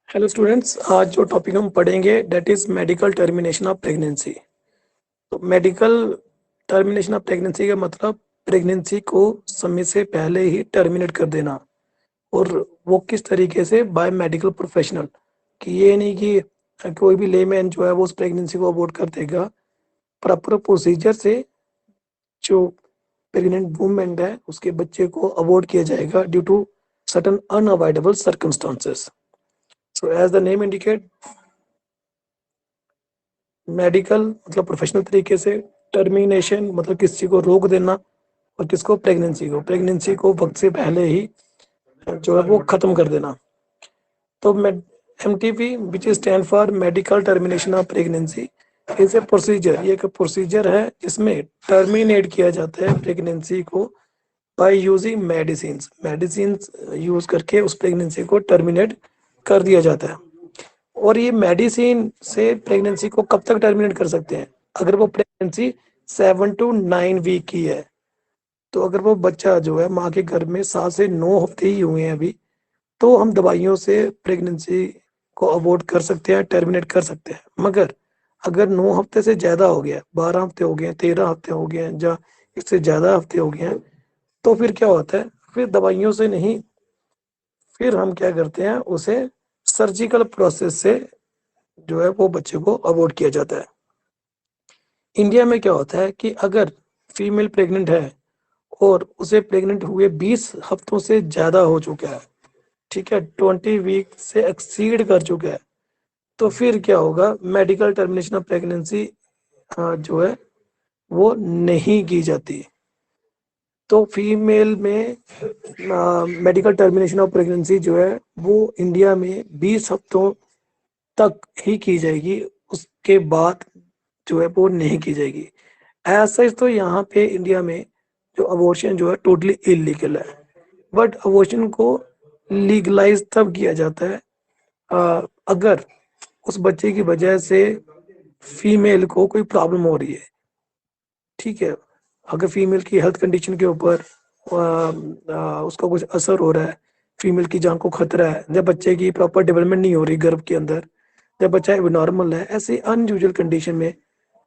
Hello students, आज जो topic हम पढ़ेंगे that is medical termination of pregnancy. तो मेडिकल टर्मिनेशन ऑफ प्रेगनेंसी का मतलब प्रेगनेंसी को समय से पहले ही टर्मिनेट कर देना। और वो किस तरीके से, बाय मेडिकल प्रोफेशनल। कि ये नहीं कि कोई भी लेमैन जो है वो उस प्रेगनेंसी को अबॉर्ट कर देगा। प्रॉपर प्रोसीजर से जो प्रेग्नेंट वुमेन है उसके बच्चे को अबॉर्ट किया जाएगा due to certain unavoidable circumstances. So as the name indicate, medical मतलब प्रोफेशनल तरीके से, टर्मिनेशन मतलब किसी को रोक देना, और किसको, प्रेगनेंसी को वक्त से पहले ही जो है वो खत्म कर देना। तो MTP which stand for medical termination of pregnancy is a procedure. ये एक प्रोसीजर है जिसमें टर्मिनेट किया जाता है प्रेगनेंसी को बाय यूजिंग मेडिसिन यूज करके उस प्रेगनेंसी को टर्मिनेट कर दिया जाता है। और ये मेडिसिन से प्रेगनेंसी को कब तक टर्मिनेट कर सकते हैं? अगर वो प्रेगनेंसी 7 to 9 वीक की है। तो अगर वो बच्चा जो है माँ के गर्भ में 7 से 9 हफ्ते ही हुए हैं अभी, तो हम दवाइयों से प्रेगनेंसी को अवॉइड कर सकते हैं, टर्मिनेट कर सकते हैं। मगर अगर 9 हफ्ते से ज्यादा हो गया, 12 हफ्ते हो गए, 13 हफ्ते हो गए हैं, या इससे ज्यादा हफ्ते हो गए हैं, तो फिर क्या होता है? फिर दवाइयों से नहीं, फिर हम क्या करते हैं, उसे सर्जिकल प्रोसेस से जो है वो बच्चे को अवॉइड किया जाता है। इंडिया में क्या होता है कि अगर फीमेल प्रेग्नेंट है और उसे प्रेग्नेंट हुए 20 हफ्तों से ज्यादा हो चुका है, ठीक है, 20 वीक से एक्सीड कर चुका है, तो फिर क्या होगा? मेडिकल टर्मिनेशन ऑफ प्रेगनेंसी जो है वो नहीं की जाती। तो फीमेल में मेडिकल टर्मिनेशन ऑफ प्रेगनेंसी जो है वो इंडिया में 20 हफ्तों तक ही की जाएगी, उसके बाद जो है वो नहीं की जाएगी। ऐसा तो यहाँ पे इंडिया में जो अबॉर्शन जो है टोटली इलीगल है। बट अबॉर्शन को लीगलाइज तब किया जाता है अगर उस बच्चे की वजह से फीमेल को कोई प्रॉब्लम हो रही है। ठीक है, अगर फीमेल की हेल्थ कंडीशन के ऊपर उसका कुछ असर हो रहा है, फीमेल की जान को खतरा है, जब बच्चे की प्रॉपर डेवलपमेंट नहीं हो रही गर्भ के अंदर, जब बच्चा नॉर्मल है, ऐसी अनयूजुअल कंडीशन में,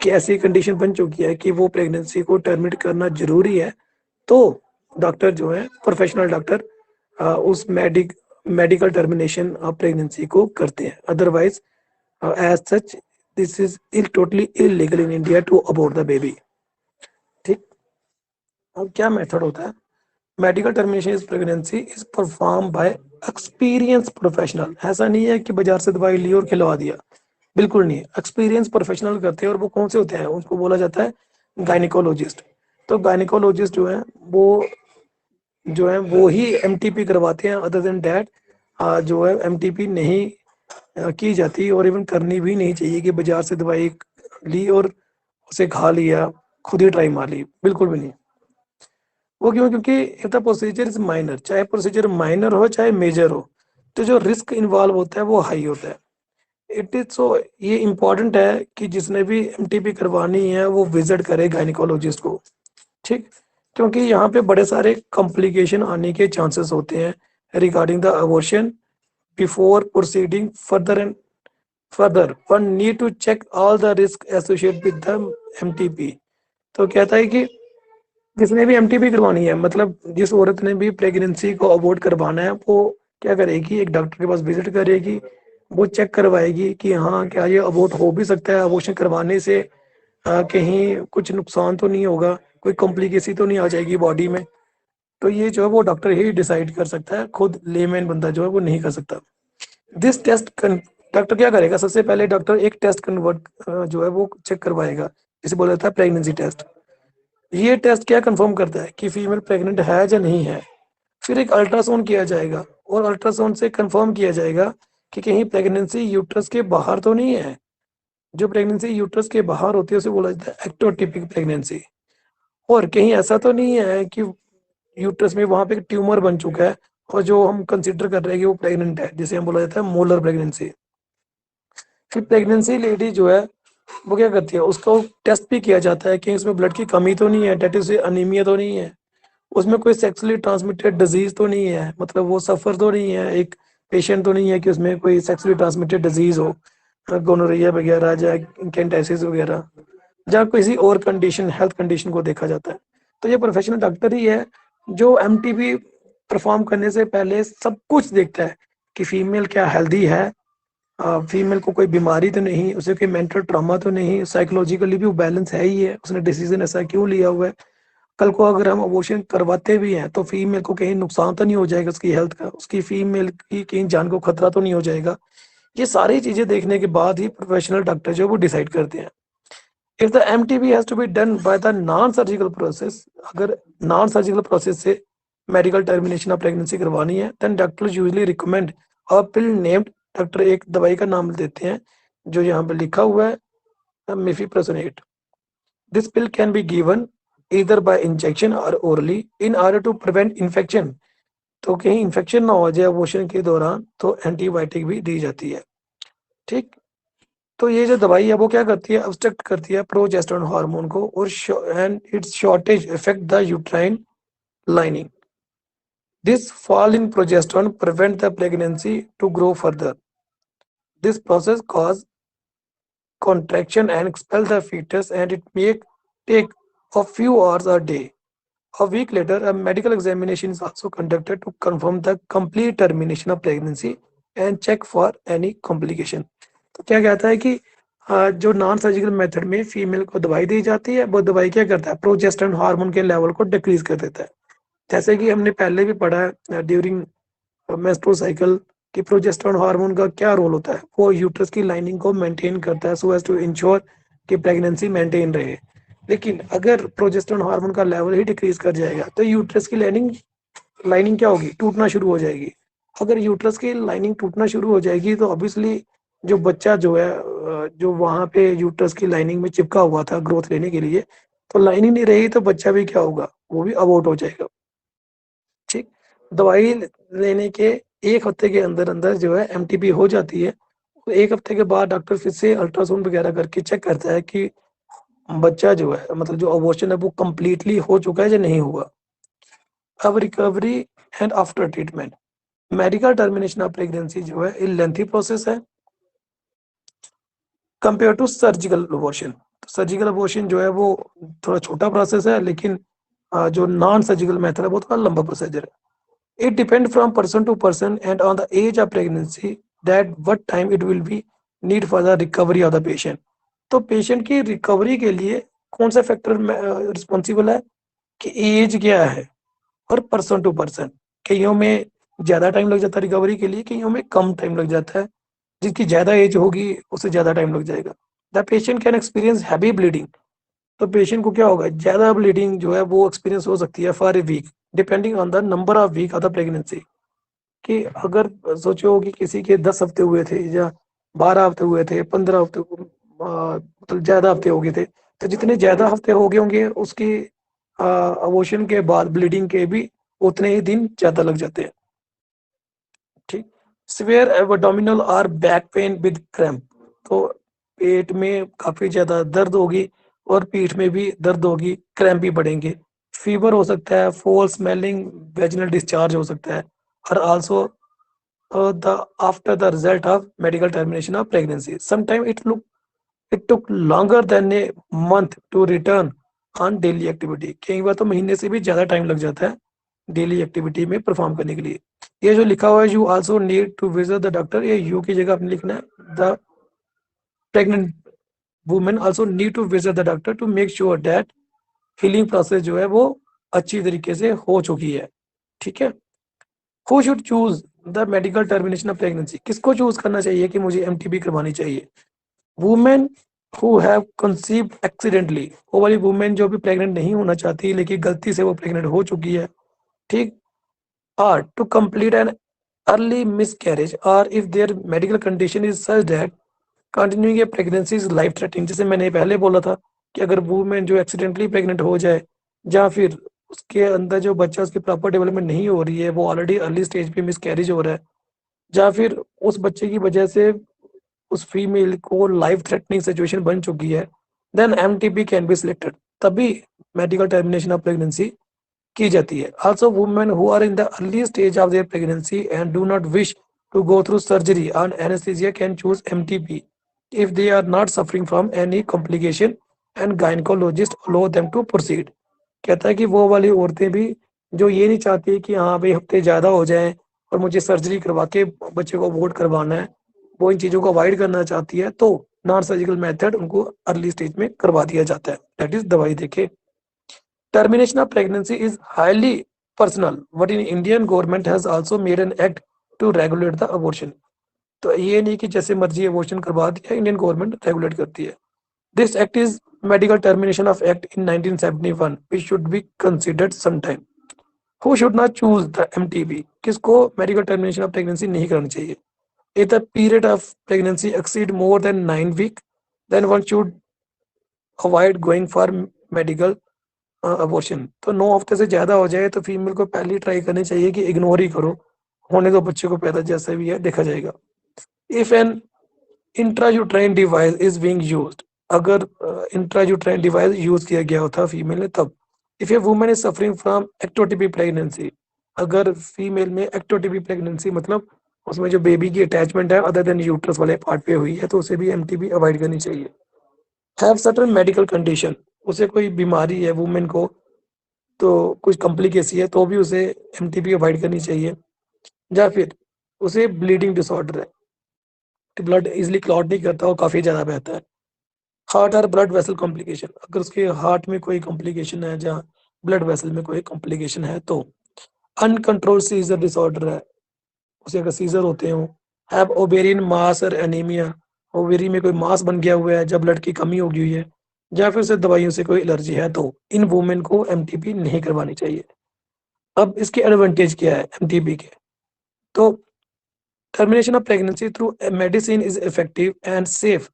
कि ऐसी कंडीशन बन चुकी है कि वो प्रेगनेंसी को टर्मिनेट करना जरूरी है, तो डॉक्टर जो है, प्रोफेशनल डॉक्टर, उस मेडिकल टर्मिनेशन ऑफ प्रेगनेंसी को करते हैं। Otherwise as such this is totally illegal in India to abort the baby. ठीक। अब क्या मेथड होता है? Medical termination is pregnancy is perform by experience professional. ऐसा नहीं है कि बाजार से दवाई ली और खिलवा दिया, बिल्कुल नहीं। एक्सपीरियंस प्रोफेशनल करते हैं, और वो कौन से होते हैं? उनको बोला जाता है गायनिकोलॉजिस्ट। तो गायनिकोलॉजिस्ट जो है वो ही एमटीपी करवाते हैं। अदर देन दैट जो है एमटीपी नहीं की जाती, और इवन करनी भी नहीं चाहिए कि बाजार से दवाई ली और उसे खा लिया, खुद ही ट्राई मार ली, बिल्कुल भी नहीं। वो क्यों? क्योंकि if the procedure is minor, चाहे प्रोसीजर माइनर हो चाहे मेजर हो, तो जो रिस्क इन्वॉल्व होता है वो हाई होता है। इट इज सो, ये इम्पोर्टेंट है कि जिसने भी एमटीपी करवानी है वो विजिट करे गायनिकोलॉजिस्ट को। ठीक। क्योंकि यहाँ पे बड़े सारे कॉम्प्लिकेशन आने के चांसेस होते हैं regarding the abortion. Before proceeding further one need to check all the risk associated with the MTP. तो कहता है कि जिसने भी एमटीपी करवानी है, मतलब जिस औरत ने भी प्रेगनेंसी को अबॉर्ट करवाना है, वो क्या करेगी? एक डॉक्टर के पास विजिट करेगी, वो चेक करवाएगी कि हाँ, क्या ये अबॉर्ट हो भी सकता है, अबॉर्शन करवाने से कहीं कुछ नुकसान तो नहीं होगा, कोई कॉम्प्लिकेसी तो नहीं आ जाएगी बॉडी में। तो ये जो है वो डॉक्टर ही डिसाइड कर सकता है, खुद लेमैन बंदा जो है वो नहीं कर सकता। दिस टेस्ट डॉक्टर क्या करेगा? सबसे पहले डॉक्टर एक टेस्ट कन्वर्ट जो है वो चेक करवाएगा, जिसे बोला जाता है प्रेगनेंसी टेस्ट। ये टेस्ट क्या कंफर्म करता है कि फीमेल प्रेग्नेंट है या नहीं है? फिर एक अल्ट्रासाउंड किया जाएगा, और अल्ट्रासाउंड से कंफर्म किया जाएगा कि कहीं प्रेगनेंसी यूट्रस के बाहर तो नहीं है। जो प्रेगनेंसी यूट्रस के बाहर होती है उसे बोला जाता है एक्टोटिपिक प्रेगनेंसी। और कहीं ऐसा तो नहीं है कि यूट्रस में वहां पे एक ट्यूमर बन चुका है, और जो हम कंसिडर कर रहे हैं कि वो प्रेग्नेंट है, जिसे हम बोला जाता है मोलर प्रेगनेंसी। फिर प्रेगनेंसी लेडी जो है वो क्या करती है, उसका टेस्ट भी किया जाता है कि उसमें ब्लड की कमी तो नहीं है, डेट इज अनीमिया तो नहीं है, उसमें कोई सेक्सुअली ट्रांसमिटेड डिजीज तो नहीं है, मतलब वो सफर तो नहीं है एक पेशेंट तो नहीं है कि उसमें कोई सेक्सुअली ट्रांसमिटेड डिजीज हो, गोनोरिया वगैरह या कैंटाइसिस वगैरह, या किसी और कंडीशन, हेल्थ कंडीशन को देखा जाता है। तो ये प्रोफेशनल डॉक्टर ही है जो एमटीबी परफॉर्म करने से पहले सब कुछ देखता है कि फीमेल क्या हेल्दी है, फीमेल को कोई बीमारी तो नहीं, उसे कोई मेंटल ट्रॉमा तो नहीं, साइकोलॉजिकली भी वो बैलेंस है ही है, उसने डिसीजन ऐसा क्यों लिया हुआ है, कल को अगर हम अबॉर्शन करवाते भी हैं तो फीमेल को कहीं नुकसान तो नहीं हो जाएगा उसकी हेल्थ का, उसकी फीमेल की कहीं जान को खतरा तो नहीं हो जाएगा। ये सारी चीजें देखने के बाद ही प्रोफेशनल डॉक्टर जो वो डिसाइड करते हैं। If the MTP has to be done by the non surgical process, अगर नॉन सर्जिकल प्रोसेस से मेडिकल टर्मिनेशन ऑफ प्रेगनेंसी करवानी है, then doctor usually recommend a pill named, doctor एक दवाई का नाम देते हैं जो यहाँ पे लिखा हुआ है, mifepristone. This pill can be given either by injection or orally in order to prevent infection। तो कहीं इन्फेक्शन ना हो जाए अबॉर्शन के दौरान तो एंटीबायोटिक भी दी जाती है। ठीक, तो ये जो दवाई है वो क्या करती है, ऑब्स्ट्रक्ट करती है प्रोजेस्टेरोन हार्मोन को, और and it's shortage effect the uterine lining. This fall in progesterone prevent the pregnancy to grow further। This process cause contraction and expel the fetus, and it may take a few hours a day। A week later, a medical examination is also conducted to confirm the complete termination of pregnancy and check for any complication। तो क्या कहता है कि जो non surgical method में female को दवाई दी जाती है, वो दवाई क्या करता है, प्रोजेस्टेरोन हार्मोन के लेवल को डिक्रीज कर देता है। जैसे कि हमने पहले भी पढ़ा है ड्यूरिंग मेंस्ट्रुअल साइकिल कि प्रोजेस्टेरोन हार्मोन का क्या रोल होता है, वो यूट्रस की लाइनिंग को मेंटेन करता है सो एज टू इंश्योर कि प्रेगनेंसी मेंटेन रहे। लेकिन अगर प्रोजेस्टेरोन हार्मोन का लेवल ही डिक्रीज कर जाएगा तो यूट्रस की लाइनिंग लाइनिंग क्या होगी, टूटना शुरू हो जाएगी। अगर यूट्रस की लाइनिंग टूटना शुरू हो जाएगी तो ऑब्वियसली जो बच्चा जो है जो वहां पे यूट्रस की लाइनिंग में चिपका हुआ था ग्रोथ लेने के लिए, तो लाइनिंग नहीं रहेगी तो बच्चा भी क्या होगा, वो भी अबॉर्ट हो जाएगा। ठीक, दवाई लेने के एक हफ्ते के अंदर अंदर जो है एमटीबी हो जाती है। तो एक हफ्ते के बाद डॉक्टर फिर से अल्ट्रासाउंड वगैरह करके चेक करता है कि बच्चा जो है मतलब जो अबॉर्शन है वो कंप्लीटली हो चुका है या नहीं हुआ। अब recovery and after treatment, medical termination of pregnancy जो है ये लेंथी प्रोसेस है compare to surgical abortion. Surgical abortion जो है वो थोड़ा छोटा प्रोसेस है, लेकिन जो नॉन सर्जिकल मेथड है वो थोड़ा लंबा प्रोसीजर है। It depends from person to person and on the age of pregnancy that what time it will be need for the recovery of the patient। तो पेशेंट की रिकवरी के लिए कौन सा फैक्टर रिस्पॉन्सिबल है कि एज क्या है, और पर्सन टू पर्सन, कईयों में ज्यादा टाइम लग जाता है रिकवरी के लिए, कईयों में कम टाइम लग जाता है। जिसकी ज्यादा एज होगी उसे ज्यादा टाइम लग जाएगा। The patient can experience heavy bleeding, तो पेशेंट को क्या होगा, ज्यादा ब्लीडिंग जो है वो एक्सपीरियंस हो सकती है for a week depending on the number of week of the pregnancy. कि अगर सोचो कि किसी के 10 हफ्ते हुए थे या 12 हफ्ते हुए थे, 15 हफ्ते, मतलब ज्यादा हफ्ते हो गए थे, तो जितने ज्यादा हफ्ते हो गए होंगे उसकी अबॉर्शन के बाद ब्लीडिंग के भी उतने ही दिन ज्यादा लग जाते हैं। ठीक, सिवियर एब्डोमिनल और बैक पेन विद क्रैम्प, तो पेट में काफी ज्यादा दर्द होगी और पीठ में भी दर्द होगी, क्रैम्प भी बढ़ेंगे, फीवर हो सकता है, फोल स्मेलिंग, वेजिनल डिस्चार्ज हो सकता है, और also the after the result of medical termination of pregnancy sometime it took longer than a month to return on daily activity। कई बार तो महीने से भी ज्यादा टाइम लग जाता है डेली एक्टिविटी में परफॉर्म करने के लिए। ये जो लिखा हुआ है you also need to visit the doctor, ये यू की जगह आपने लिखना है the pregnant women also need to visit the doctor to make sure that healing process जो है वो अच्छी तरीके से हो चुकी है। ठीक है, who should choose the medical termination of pregnancy, किसको चूज करना चाहिए कि मुझे एमटीबी करवानी चाहिए। Women who have conceived accidentally, वो वाली वुमेन जो भी प्रेग्नेंट नहीं होना चाहती लेकिन गलती से वो प्रेग्नेंट हो चुकी है। ठीक, or to complete an early miscarriage, or if their medical condition is such that continuing a pregnancy is life threatening। जैसे मैंने पहले बोला था कि अगर वुमेन जो एक्सीडेंटली प्रेग्नेंट हो जाए या फिर उसके अंदर जो बच्चा उसकी प्रॉपर डेवलपमेंट नहीं हो रही है, वो ऑलरेडी अर्ली स्टेज पे मिसकैरेज हो रहा है, या फिर उस बच्चे की वजह से उस फीमेल को लाइफ थ्रेटनिंग सिचुएशन बन चुकी है, then MTP can be selected, तभी मेडिकल टर्मिनेशन ऑफ प्रेगनेंसी की जाती है। Also women who are in the early stage of their pregnancy and do not wish to go through surgery and anesthesia can choose MTP if they are not suffering from any complication and gynecologist allow them to proceed। कहता है कि वो वाली औरतें भी जो ये नहीं चाहती कि हाँ भाई हफ्ते ज़्यादा हो जाएं और मुझे सर्जरी करवा के बच्चे को अबॉर्ट करवाना है, वो इन चीज़ों को अवॉइड करना चाहती है, तो नॉन सर्जिकल मेथड उनको अर्ली स्टेज में करवा दिया जाता है, दैट इज दवाई देके। Termination of pregnancy is highly personal, but in Indian government has also made an act to regulate the abortion। तो ये नहीं कि जैसे मर्जी अबॉर्शन करवा दिया, इंडियन गवर्नमेंट रेगुलेट करती है। This act is medical termination of act in 1971 which should be considered sometime। Who should not choose the MTB? किसको मेडिकल टर्मिनेशन ऑफ प्रेगनेंसी नहीं करनी चाहिए? If the period of pregnancy exceed more than 9 weeks, then one should avoid going for medical abortion. तो 9 हफ्ते से ज्यादा हो जाए तो फीमेल को पहले ट्राई करनी चाहिए कि इग्नोर ही करो, होने दो बच्चे को पैदा, जैसा भी है देखा जाएगा। If an intrauterine device is being used, अगर इंट्रायूट्राइन डिवाइस यूज किया गया होता फीमेल ने तब। If a woman is suffering from ectopic pregnancy, अगर फीमेल में एक्टोटिपिक प्रेगनेंसी मतलब उसमें जो बेबी की अटैचमेंट है अदर देन यूट्रस वाले पार्ट पे हुई है, तो उसे भी एमटीबी अवॉइड करनी चाहिए। हैव सर्टेन मेडिकल कंडीशन, उसे कोई बीमारी है वुमेन को, तो कुछ कॉम्प्लिकेसी है तो भी उसे एमटीबी अवॉइड करनी चाहिए। या फिर उसे ब्लीडिंग डिसऑर्डर है, ब्लड इजिली क्लॉट नहीं करता और काफी ज्यादा बहता है। हार्ट और ब्लड वेसल कॉम्प्लिकेशन, अगर उसके हार्ट में कोई कॉम्प्लिकेशन है, जहाँ ब्लड वेसल में कोई कॉम्प्लिकेशन है तो। अनकंट्रोल्ड सीजर डिसऑर्डर है, उसे अगर सीजर होते हो। हैव ओवेरियन मास और एनीमिया, ओवेरी में कोई मास बन गया हुआ है जब ब्लड की कमी हो गई हुई है, या फिर उसे दवाइयों से कोई एलर्जी है, तो इन वुमेन को एमटीपी नहीं करवानी चाहिए। अब इसके एडवांटेज क्या है एमटीपी के? तो termination of pregnancy through medicine is effective and safe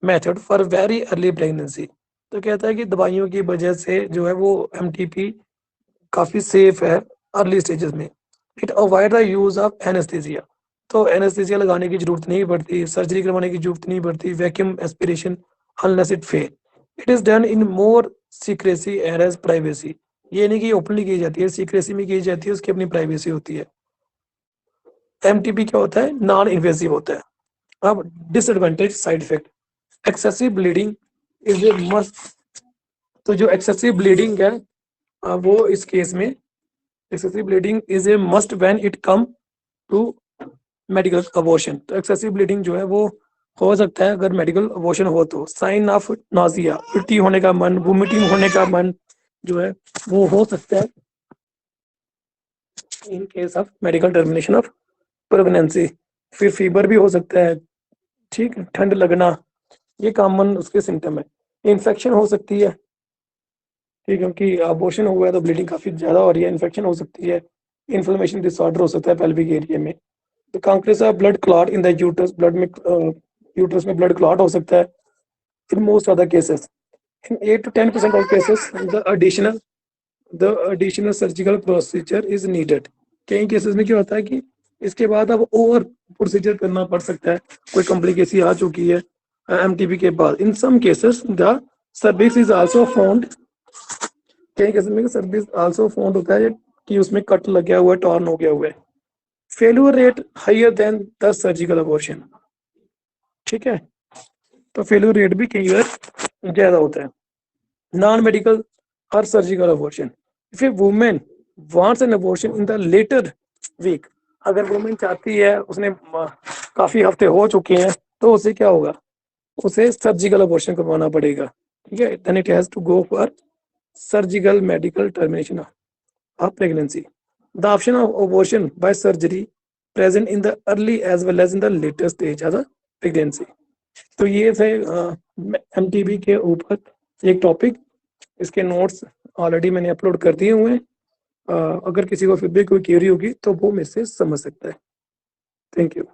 method for very early pregnancy. तो कहता है कि दवाइयों की वजह से जो है वो एमटीपी काफी सेफ है अर्ली स्टेजेस में। It avoid the use of anaesthesia, तो एनेस्थीसिया लगाने की जरूरत नहीं पड़ती, सर्जरी करवाने की जरूरत नहीं पड़ती, vacuum aspiration unless it fail. It is done in more secrecy and as privacy, ये नहीं कि ओपनली की जाती है, सीक्रेसी में की जाती है, उसकी अपनी प्राइवेसी होती है। एमटीपी क्या होता है? नॉन इन्वेसिव होता है। अब disadvantage side effect, excessive bleeding is a must. तो जो एक्सेसिव ब्लीडिंग है वो इस केस में excessive bleeding is a must when it come to medical abortion. तो एक्सेसिव ब्लीडिंग जो है वो हो सकता है अगर मेडिकल अबॉर्शन हो तो। साइन ऑफ नाजिया, उल्टी होने का मन, वोमिटिंग होने का मन जो है वो हो सकता है in case of medical termination of pregnancy. फिर फीवर भी हो सकता है, ठीक, ठंड लगना, ये कॉमन उसके सिम्टम है। इन्फेक्शन हो सकती है, ठीक, क्योंकि अबॉर्शन हुआ है तो ब्लीडिंग काफी ज्यादा हो रही है, इन्फेक्शन हो सकती है, इन्फ्लेमेशन डिसऑर्डर हो सकता है पेल्विक एरिया में। द कॉन्क्रीज of blood clot in the uterus, blood में यूट्रस में ब्लड क्लॉट हो सकता है in most of the cases. In 8 to 10% of cases the additional surgical procedure is needed. कई केसेस में क्या होता है कि इसके बाद अब ओवर प्रोसीजर करना पड़ सकता है, कोई कॉम्प्लिकेसी आ चुकी है एमटीबी के बाद। In some cases the service is also found, कई केसेस में सर्विस आल्सो फाउंड होता है कि उसमें कट लग गया हुआ है, टॉर्न हो गया हुआ है। Failure rate higher than the surgical abortion, ठीक है, तो फेल्यूर रेट भी कई बार ज्यादा होता है। नॉन मेडिकल और surgical abortion, if a women wants an abortion in the later week, अगर वुमेन चाहती है, उसने काफी हफ्ते हो चुके हैं, तो उसे क्या होगा, उसे सर्जिकल अबॉर्शन करवाना पड़ेगा, ठीक है। Then it has to go for surgical medical termination of pregnancy. The option of abortion by surgery present in the early as well as in the later stage of the pregnancy. तो ये थे MTB के ऊपर एक topic, इसके notes already मैंने upload कर दिए हुए हैं। अगर किसी को फिर भी कोई क्वेरी होगी तो वो मेरे से समझ सकता है। Thank you.